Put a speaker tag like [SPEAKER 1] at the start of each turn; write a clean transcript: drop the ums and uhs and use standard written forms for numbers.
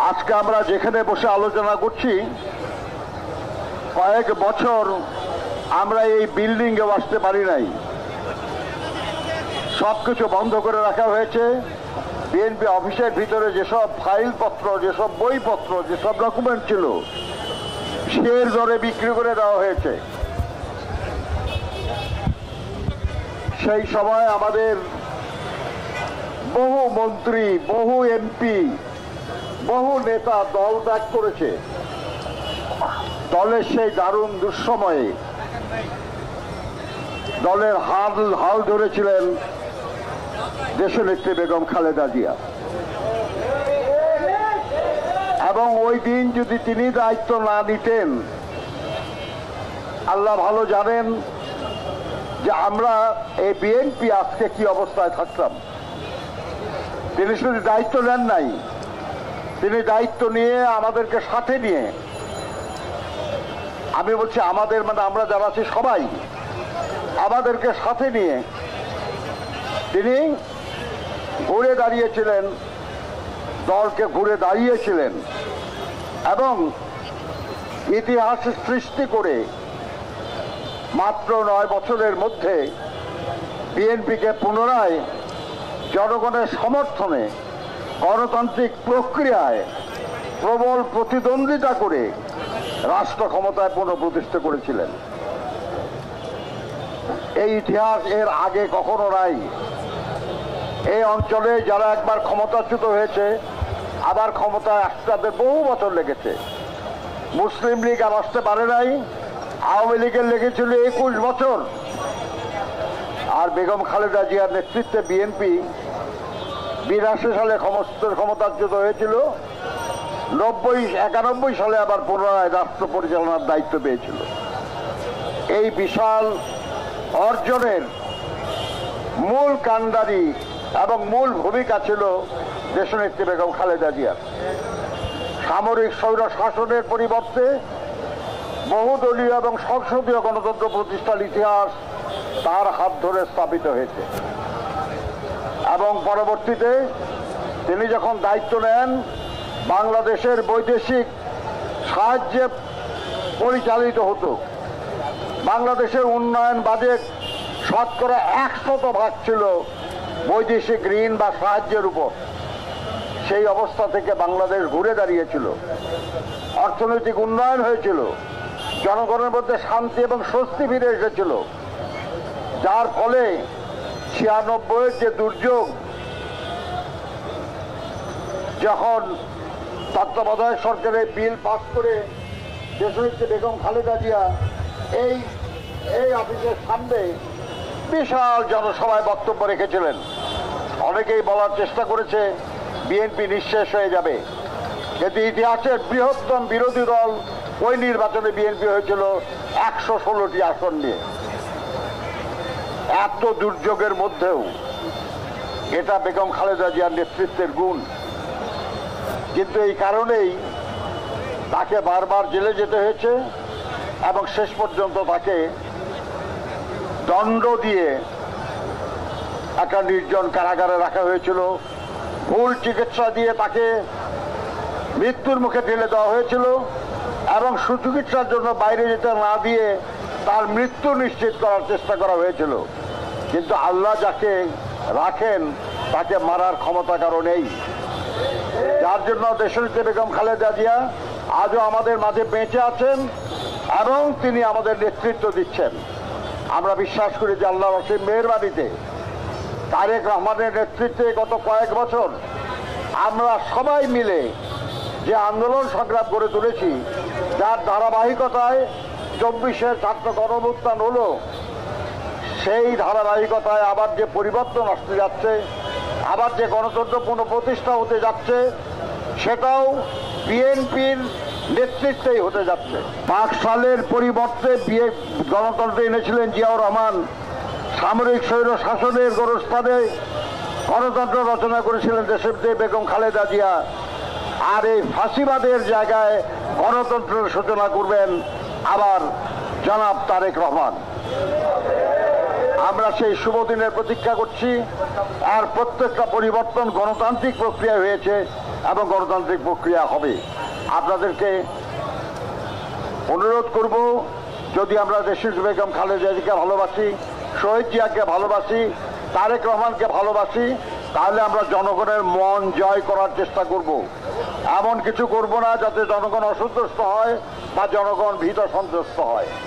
[SPEAKER 1] আজকে আমরা যেখানে বসে আলোচনা করছি, কয়েক বছর আমরা এই বিল্ডিংয়ে আসতে পারি নাই। সবকিছু বন্ধ করে রাখা হয়েছে। বিএনপি অফিসের ভিতরে যেসব ফাইলপত্র, যেসব বইপত্র, যেসব ডকুমেন্ট ছিল, শের দরে বিক্রি করে দেওয়া হয়েছে। সেই সময় আমাদের বহু মন্ত্রী, বহু এমপি, বহু নেতা দল ত্যাগ করেছে। দলের সেই দারুণ দুঃসময়ে দলের হাল ধরেছিলেন দেশনেত্রী বেগম খালেদা জিয়া। এবং ওই দিন যদি তিনি দায়িত্ব না নিতেন, আল্লাহ ভালো জানেন যে আমরা এই বিএনপি আজকে কি অবস্থায় থাকতাম। তিনি শুধু দায়িত্ব নেন নাই, তিনি দায়িত্ব নিয়ে আমাদেরকে সাথে নিয়ে, আমি বলছি আমাদের মানে আমরা যারা আছি সবাই, আমাদেরকে সাথে নিয়ে তিনি ঘুরে দাঁড়িয়েছিলেন, দলকে ঘুরে দাঁড়িয়েছিলেন এবং ইতিহাস সৃষ্টি করে মাত্র 9 বছরের মধ্যে বিএনপিকে পুনরায় জনগণের সমর্থনে গণতান্ত্রিক প্রক্রিয়ায় প্রবল প্রতিদ্বন্দ্বিতা করে রাষ্ট্র ক্ষমতায় পুনঃপ্রতিষ্ঠা করেছিলেন। এই ইতিহাস এর আগে কখনো নাই। এই অঞ্চলে যারা একবার ক্ষমতাচ্যুত হয়েছে, আবার ক্ষমতায় আসতে তাদের বহু বছর লেগেছে। মুসলিম লীগ আর আসতে পারে নাই, আওয়ামী লীগের লেগেছিল 21 বছর। আর বেগম খালেদা জিয়ার নেতৃত্বে বিএনপি 82 সালে ক্ষমতাচ্যুত হয়েছিল, 91 সালে আবার পুনরায় রাষ্ট্র পরিচালনার দায়িত্ব পেয়েছিল। এই বিশাল অর্জনের মূল কাণ্ডারি এবং মূল ভূমিকা ছিল দেশনেত্রী বেগম খালেদা জিয়ার। সামরিক স্বৈর শাসনের পরিবর্তে বহুদলীয় এবং সংসদীয় গণতন্ত্র প্রতিষ্ঠার ইতিহাস তার হাত ধরে স্থাপিত হয়েছে। এবং পরবর্তীতে তিনি যখন দায়িত্ব নেন, বাংলাদেশের বৈদেশিক সাহায্যে পরিচালিত হতো। বাংলাদেশের উন্নয়ন বাজেট শতকরা 100% ছিল বৈদেশিক ঋণ বা সাহায্যের উপর। সেই অবস্থা থেকে বাংলাদেশ ঘুরে দাঁড়িয়েছিল, অর্থনৈতিক উন্নয়ন হয়েছিল, জনগণের মধ্যে শান্তি এবং স্বস্তি ফিরে এসেছিল, যার ফলে 96-এর যে দুর্যোগ, যখন তত্ত্বাবধায়ক সরকারের বিল পাস করে দেশনেত্রী বেগম খালেদা জিয়া এই অফিসের সামনে বিশাল জনসভায় বক্তব্য রেখেছিলেন। অনেকেই বলার চেষ্টা করেছে বিএনপি নিঃশেষ হয়ে যাবে, কিন্তু ইতিহাসের বৃহত্তম বিরোধী দল ওই নির্বাচনে বিএনপি হয়েছিল 116টি আসন নিয়ে। এত দুর্যোগের মধ্যেও এটা বেগম খালেদা জিয়ার নেতৃত্বের গুণ। কিন্তু এই কারণেই তাকে বারবার জেলে যেতে হয়েছে এবং শেষ পর্যন্ত তাকে দণ্ড দিয়ে একটা নির্জন কারাগারে রাখা হয়েছিল। ভুল চিকিৎসা দিয়ে তাকে মৃত্যুর মুখে ঠেলে দেওয়া হয়েছিল এবং সুচিকিৎসার জন্য বাইরে যেতে না দিয়ে তার মৃত্যু নিশ্চিত করার চেষ্টা করা হয়েছিল। কিন্তু আল্লাহ যাকে রাখেন তাকে মারার ক্ষমতা কারো নেই, যার জন্য দেশনেত্রী বেগম খালেদা জিয়া আজও আমাদের মাঝে বেঁচে আছেন এবং তিনি আমাদের নেতৃত্ব দিচ্ছেন। আমরা বিশ্বাস করি যে আল্লাহর অসীম মেহেরবানিতে তারেক রহমানের নেতৃত্বে গত কয়েক বছর আমরা সবাই মিলে যে আন্দোলন সংগ্রাম করে তুলেছি, যার ধারাবাহিকতায় 24-এর ছাত্র গণঅভ্যুত্থান হলো, সেই ধারাবাহিকতায় আবার যে পরিবর্তন আসতে যাচ্ছে, আবার যে গণতন্ত্র পুনঃপ্রতিষ্ঠা হতে যাচ্ছে, সেটাও বিএনপির নেতৃত্বেই হতে যাচ্ছে। 5 সালের পরিবর্তে গণতন্ত্র এনেছিলেন জিয়াউর রহমান। সামরিক স্বৈর শাসনের গোরস্থানে গণতন্ত্র রচনা করেছিলেন দেশনেত্রী বেগম খালেদা জিয়া। আর এই ফাঁসিবাদের জায়গায় গণতন্ত্রের সূচনা করবেন আবার জনাব তারেক রহমান। আমরা সেই শুভ দিনের প্রতীক্ষা করছি। আর প্রত্যেকটা পরিবর্তন গণতান্ত্রিক প্রক্রিয়া হয়েছে, এবং গণতান্ত্রিক প্রক্রিয়া হবে। আপনাদেরকে অনুরোধ করব, যদি আমরা দেশিস বেগম খালেদা জিয়াকে ভালোবাসি, শহীদ জিয়াকে ভালোবাসি, তারেক রহমানকে ভালোবাসি, তাহলে আমরা জনগণের মন জয় করার চেষ্টা করব। এমন কিছু করব না যাতে জনগণ অসন্তুষ্ট হয় বা জনগণ ভীত সন্ত্রস্ত হয়।